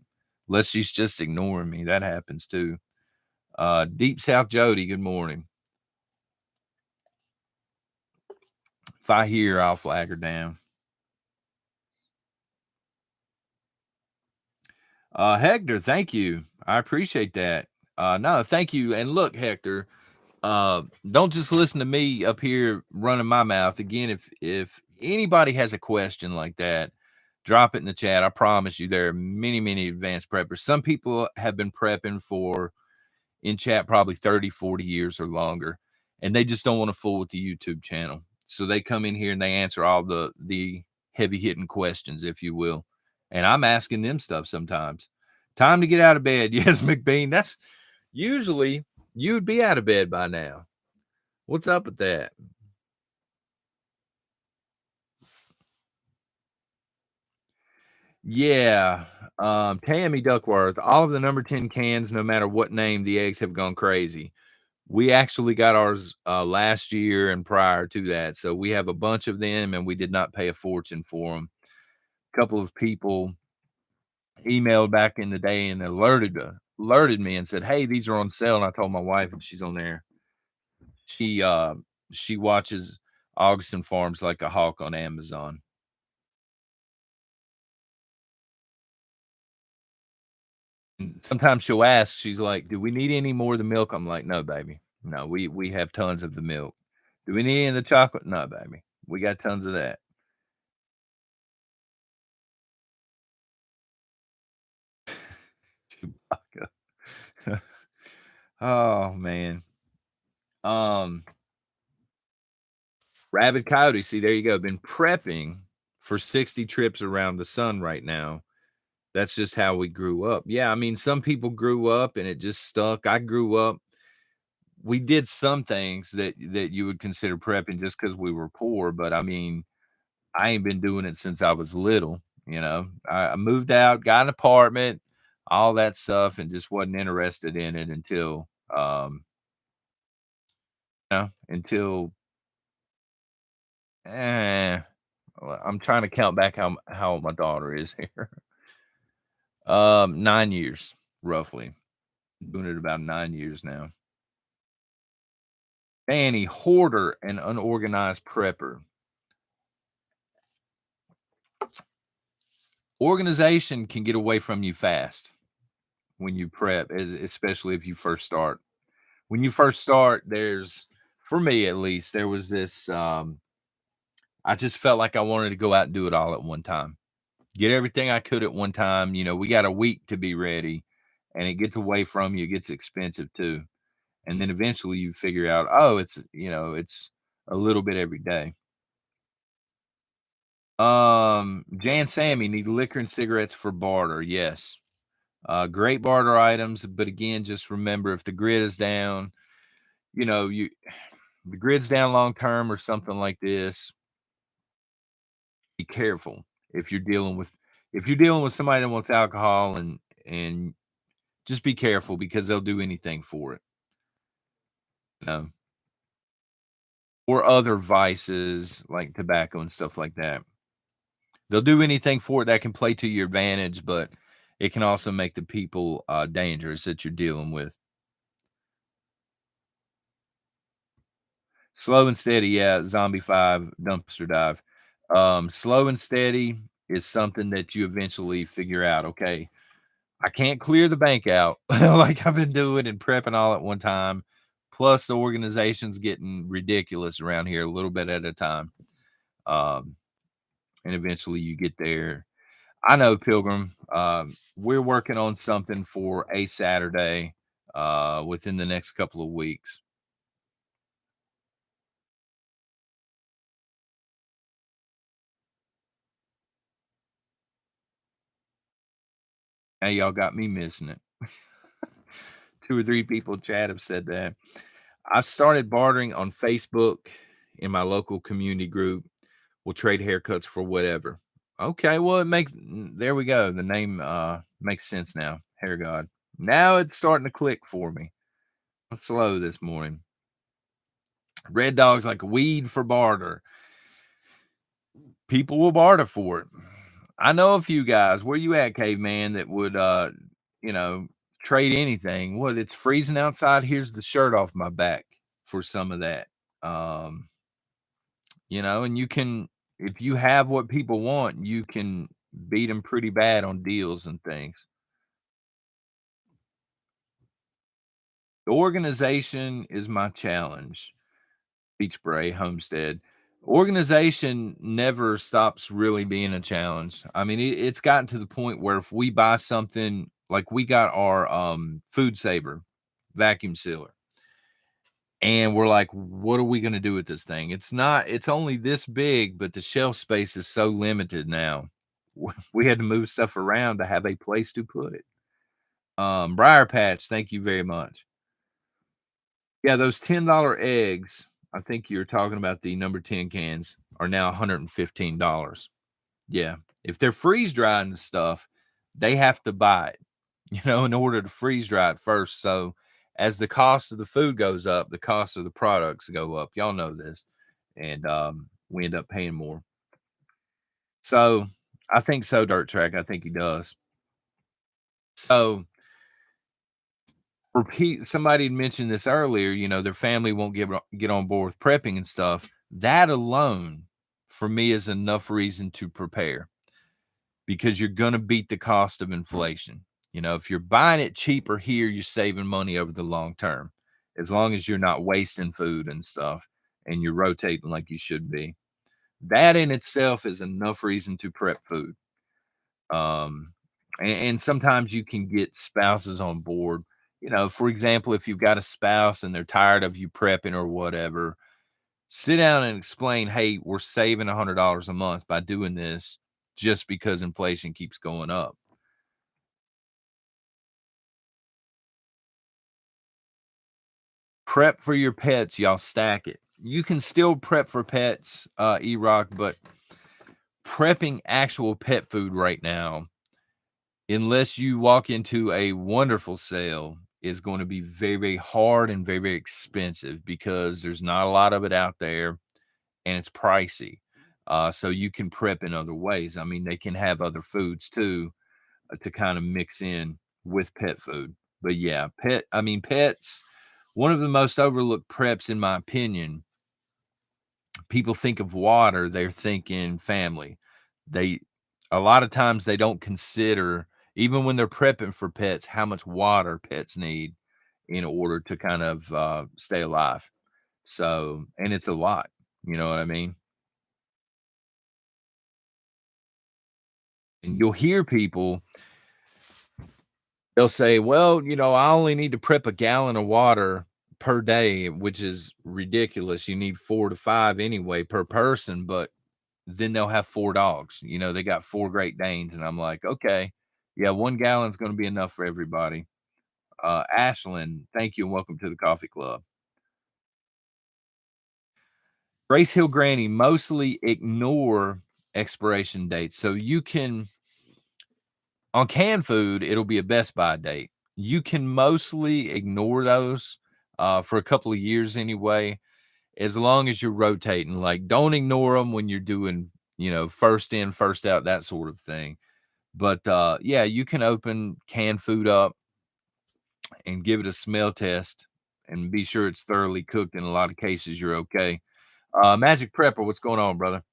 Unless she's just ignoring me. That happens too. Deep South Jody, good morning. If I hear, I'll flag her down. Hector, thank you. I appreciate that. No, thank you. And look, Hector, don't just listen to me up here running my mouth. Again, if anybody has a question like that, drop it in the chat. I promise you there are many, many advanced preppers. Some people have been prepping for in chat probably 30, 40 years or longer, and they just don't want to fool with the YouTube channel. So they come in here and they answer all the heavy hitting questions, if you will. And I'm asking them stuff sometimes. Time to get out of bed. Yes, McBean. That's usually you'd be out of bed by now. What's up with that? Yeah. Tammy Duckworth, all of the number 10 cans, no matter what name, the eggs have gone crazy. We actually got ours last year and prior to that. So we have a bunch of them and we did not pay a fortune for them. A couple of people emailed back in the day and alerted me and said, "Hey, these are on sale." And I told my wife, and she's on there. She she watches Augustin Farms like a hawk on Amazon. And sometimes she'll ask, she's like, "Do we need any more of the milk?" I'm like, "No, baby. No, we have tons of the milk. Do we need any of the chocolate? No, baby. We got tons of that." Chewbacca. Oh man. Um Rabid Coyote. See, there you go. Been prepping for 60 trips around the sun right now. That's just how we grew up. Yeah, I mean, some people grew up and it just stuck. I grew up. We did some things that you would consider prepping just because we were poor, but I mean, I ain't been doing it since I was little. I moved out, got an apartment, all that stuff, and just wasn't interested in it until until eh, well, I'm trying to count back how old my daughter is here. 9 years, roughly. Doing it about 9 years now. Danny, hoarder and unorganized prepper. Organization can get away from you fast when you prep, especially if you first start. When you first start, there's for me at least, there was this I just felt like I wanted to go out and do it all at one time. Get everything I could at one time. We got a week to be ready, and it gets away from you, it gets expensive too. And then eventually you figure out, oh, it's a little bit every day. Jan Sammy need liquor and cigarettes for barter. Yes. Great barter items, but again, just remember if the grid is down, you the grid's down long term or something like this, be careful if you're dealing with somebody that wants alcohol and just be careful because they'll do anything for it, you know, or other vices like tobacco and stuff like that. They'll do anything for it that can play to your advantage, but it can also make the people dangerous that you're dealing with. Slow and steady, yeah, Zombie 5, dumpster dive. Slow and steady is something that you eventually figure out, okay, I can't clear the bank out like I've been doing and prepping all at one time. Plus, the organization's getting ridiculous around here a little bit at a time. Um, and eventually you get there. I know, Pilgrim. We're working on something for a Saturday within the next couple of weeks. Now y'all got me missing it. 2 or 3 people in chat have said that. I've started bartering on Facebook. in my local community group. We'll trade haircuts for whatever. Okay, well, it makes there we go. The name makes sense now. Hair God. Now it's starting to click for me. I'm slow this morning. Red Dog's like weed for barter. People will barter for it. I know a few guys. Where you at, caveman, that would you know, trade anything. What, it's freezing outside. Here's the shirt off my back for some of that. Um, and you can, if you have what people want, you can beat them pretty bad on deals and things. The organization is my challenge. Beach Bray, Homestead. Organization never stops really being a challenge. I mean, it's gotten to the point where if we buy something, like we got our food saver vacuum sealer, and we're like, what are we going to do with this thing? It's only this big, but the shelf space is so limited now. We had to move stuff around to have a place to put it. Briar Patch, thank you very much. Yeah, those $10 eggs, I think you're talking about the number 10 cans, are now $115. Yeah. If they're freeze dried and stuff, they have to buy it, in order to freeze dry it first. So as the cost of the food goes up, the cost of the products go up. Y'all know this. And we end up paying more. So I think so, Dirt Track. I think he does. So repeat, somebody had mentioned this earlier, their family won't get on board with prepping and stuff. That alone for me is enough reason to prepare, because you're going to beat the cost of inflation. If you're buying it cheaper here, you're saving money over the long term, as long as you're not wasting food and stuff and you're rotating like you should be. That in itself is enough reason to prep food. And sometimes you can get spouses on board. For example, if you've got a spouse and they're tired of you prepping or whatever, sit down and explain, hey, we're saving $100 a month by doing this just because inflation keeps going up. Prep for your pets, y'all stack it. You can still prep for pets, E-Rock, but prepping actual pet food right now, unless you walk into a wonderful sale, is going to be very, very hard and very, very expensive, because there's not a lot of it out there and it's pricey. So you can prep in other ways. I mean, they can have other foods too, to kind of mix in with pet food. But yeah, pets, one of the most overlooked preps, in my opinion. People think of water, they're thinking family. They A lot of times they don't consider, even when they're prepping for pets, how much water pets need in order to kind of stay alive. So, and it's a lot, you know what I mean? And you'll hear people, they'll say, well, I only need to prep a gallon of water per day, which is ridiculous. You need 4 to 5 anyway per person. But then they'll have 4 dogs. They got 4 Great Danes, and I'm like, "Okay, yeah, 1 gallon's gonna be enough for everybody." Ashlyn, thank you and welcome to the coffee club. Grace Hill Granny, mostly ignore expiration dates. So you can, on canned food, it'll be a best by date. You can mostly ignore those, for a couple of years anyway, as long as you're rotating. Like, don't ignore them when you're doing, first in, first out, that sort of thing. But, yeah, you can open canned food up and give it a smell test and be sure it's thoroughly cooked. In a lot of cases, you're okay. Magic Prepper, what's going on, brother?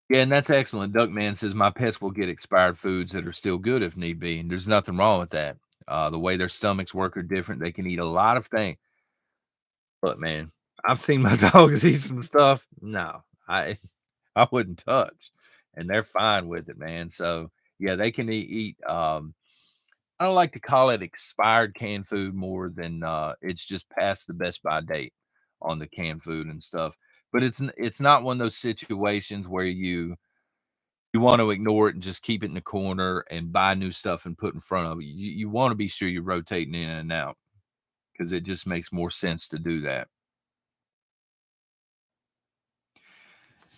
Yeah, and that's excellent. Duckman says, "My pets will get expired foods that are still good if need be." And there's nothing wrong with that. The way their stomachs work are different. They can eat a lot of things. Look, man, I've seen my dogs eat some stuff. No, I wouldn't touch, and they're fine with it, man. So yeah, they can eat. I don't like to call it expired canned food more than it's just past the best by date on the canned food and stuff. But it's not one of those situations where you want to ignore it and just keep it in the corner and buy new stuff and put in front of you. You want to be sure you're rotating in and out. because it just makes more sense to do that.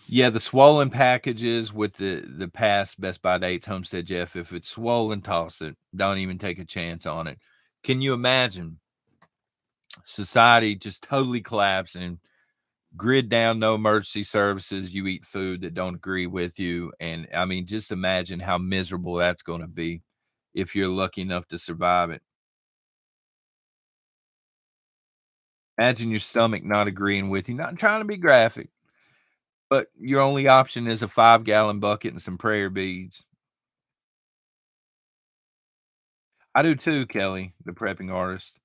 Yeah, the swollen packages with the past Best By dates, Homestead Jeff, if it's swollen, toss it. Don't even take a chance on it. Can you imagine society just totally collapsing, grid down, no emergency services, you eat food that don't agree with you, and, I mean, just imagine how miserable that's gonna be if you're lucky enough to survive it. Imagine your stomach not agreeing with you, not trying to be graphic, but your only option is a 5-gallon bucket and some prayer beads. I do too, Kelly, the prepping artist.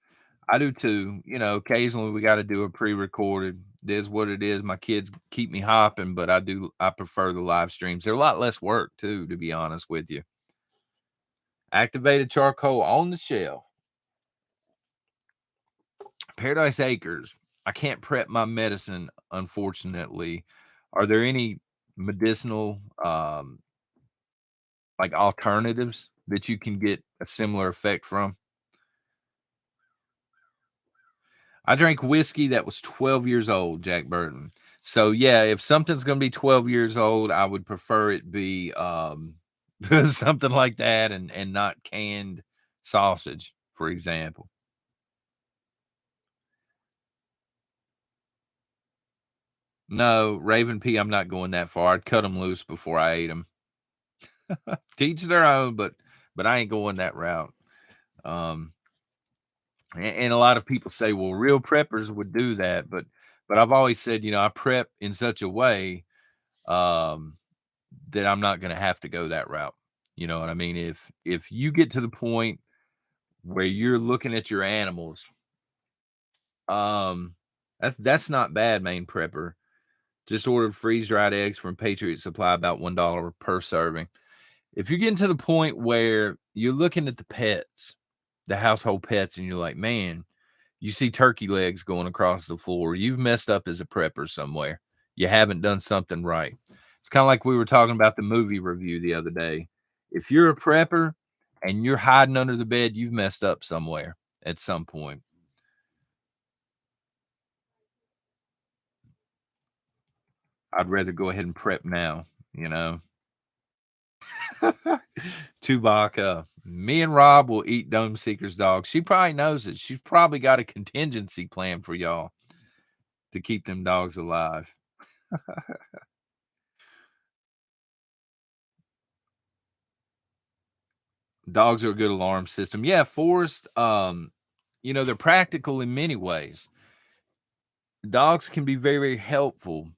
I do too. You know, occasionally we gotta do a pre-recorded. It is what it is. My kids keep me hopping, but I prefer the live streams. They're a lot less work too, to be honest with you. Activated charcoal on the shelf. Paradise Acres. I can't prep my medicine, unfortunately. Are there any medicinal, like, alternatives that you can get a similar effect from? I drank whiskey that was 12 years old, Jack Burton. So, yeah, if something's gonna be 12 years old, I would prefer it be, something like that and not canned sausage, for example. No, Raven Pea, I'm not going that far. I'd cut them loose before I ate them. Teach their own, but I ain't going that route. Um, and a lot of people say, "Well, real preppers would do that," but I've always said, I prep in such a way, um, that I'm not gonna have to go that route. You know what I mean? If you get to the point where you're looking at your animals, um, that's not bad, main prepper. Just ordered freeze-dried eggs from Patriot Supply, about $1 per serving. If you're getting to the point where you're looking at the pets, the household pets, and you're like, "Man," you see turkey legs going across the floor, you've messed up as a prepper somewhere. You haven't done something right. It's kinda like we were talking about the movie review the other day. If you're a prepper and you're hiding under the bed, you've messed up somewhere at some point. I'd rather go ahead and prep now, you know? Chewbacca. Me and Rob will eat Dome Seeker's dog. She probably knows it. She's probably got a contingency plan for y'all to keep them dogs alive. Dogs are a good alarm system. Yeah, Forrest, they're practical in many ways. Dogs can be very, very helpful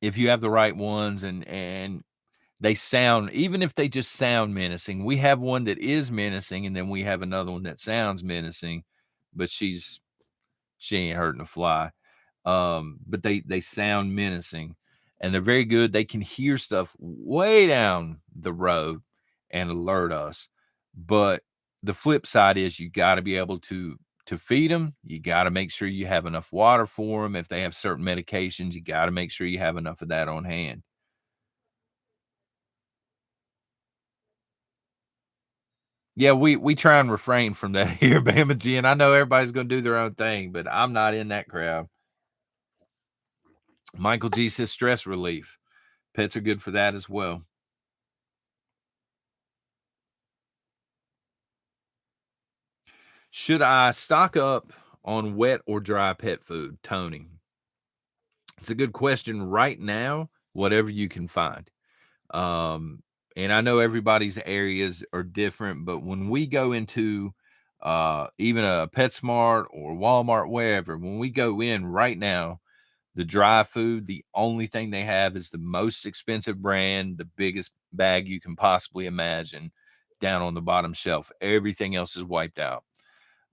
if you have the right ones and they sound, even if they just sound menacing. We have one that is menacing, and then we have another one that sounds menacing, but she ain't hurting a fly. But they sound menacing, and they're very good. They can hear stuff way down the road and alert us. But the flip side is you got to be able to feed them. You got to make sure you have enough water for them. If they have certain medications, you got to make sure you have enough of that on hand. Yeah, we try and refrain from that here, Bama G, and I know everybody's gonna do their own thing, but I'm not in that crowd. Michael G says stress relief. Pets are good for that as well. Should I stock up on wet or dry pet food? Tony. It's a good question right now, whatever you can find. Um, and I know everybody's areas are different, but when we go into even a PetSmart or Walmart, wherever, when we go in right now, the dry food, the only thing they have is the most expensive brand, the biggest bag you can possibly imagine down on the bottom shelf. Everything else is wiped out.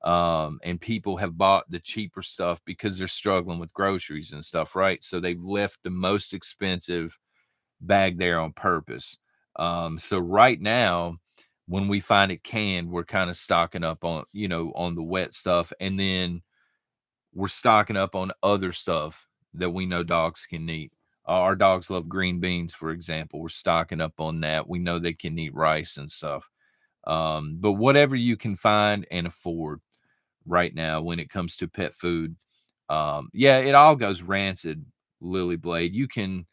And people have bought the cheaper stuff because they're struggling with groceries and stuff, right? So they've left the most expensive bag there on purpose. So right now, when we find it canned, we're kind of stocking up on, on the wet stuff. And then we're stocking up on other stuff that we know dogs can eat. Our dogs love green beans, for example. We're stocking up on that. We know they can eat rice and stuff. But whatever you can find and afford right now when it comes to pet food. Yeah, it all goes rancid, Lily Blade. You can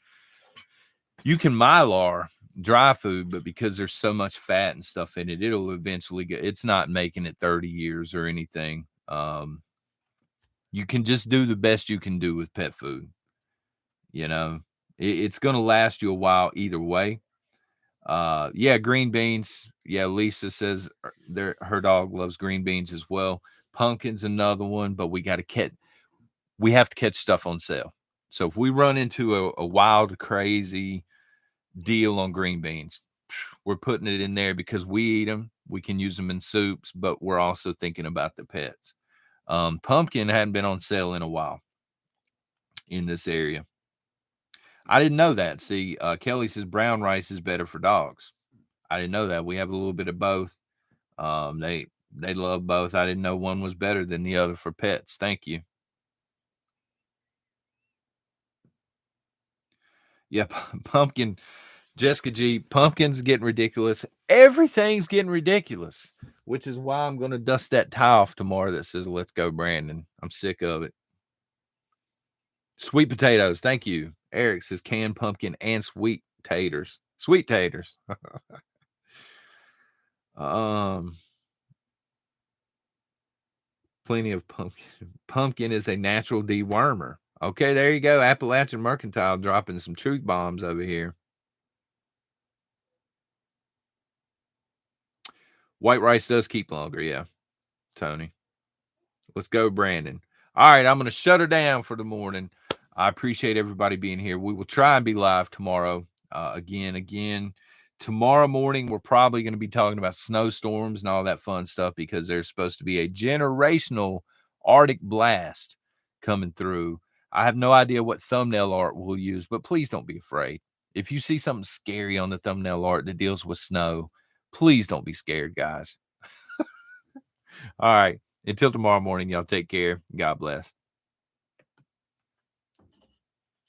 Mylar dry food, but because there's so much fat and stuff in it, it'll eventually get, it's not making it 30 years or anything. You can just do the best you can do with pet food. You know, it's going to last you a while either way. Yeah, green beans. Yeah, Lisa says her dog loves green beans as well. Pumpkin's another one, but we have to catch stuff on sale. So if we run into a wild, crazy deal on green beans, we're putting it in there because we eat them. We can use them in soups, but we're also thinking about the pets. Pumpkin hadn't been on sale in a while in this area. I didn't know that. See, Kelly says brown rice is better for dogs. I didn't know that. We have a little bit of both. They love both. I didn't know one was better than the other for pets. Thank you. Yeah, pumpkin. Jessica G, pumpkin's getting ridiculous. Everything's getting ridiculous, which is why I'm going to dust that tie off tomorrow that says, let's go, Brandon. I'm sick of it. Sweet potatoes. Thank you. Eric says canned pumpkin and sweet taters. Sweet taters. Plenty of pumpkin. Pumpkin is a natural dewormer. Okay, there you go. Appalachian Mercantile dropping some truth bombs over here. White rice does keep longer. Yeah, Tony. Let's go, Brandon. All right, I'm going to shut her down for the morning. I appreciate everybody being here. We will try and be live tomorrow. Again, tomorrow morning, we're probably going to be talking about snowstorms and all that fun stuff because there's supposed to be a generational Arctic blast coming through. I have no idea what thumbnail art we'll use, but please don't be afraid. If you see something scary on the thumbnail art that deals with snow, please don't be scared, guys. All right. Until tomorrow morning, y'all take care. God bless.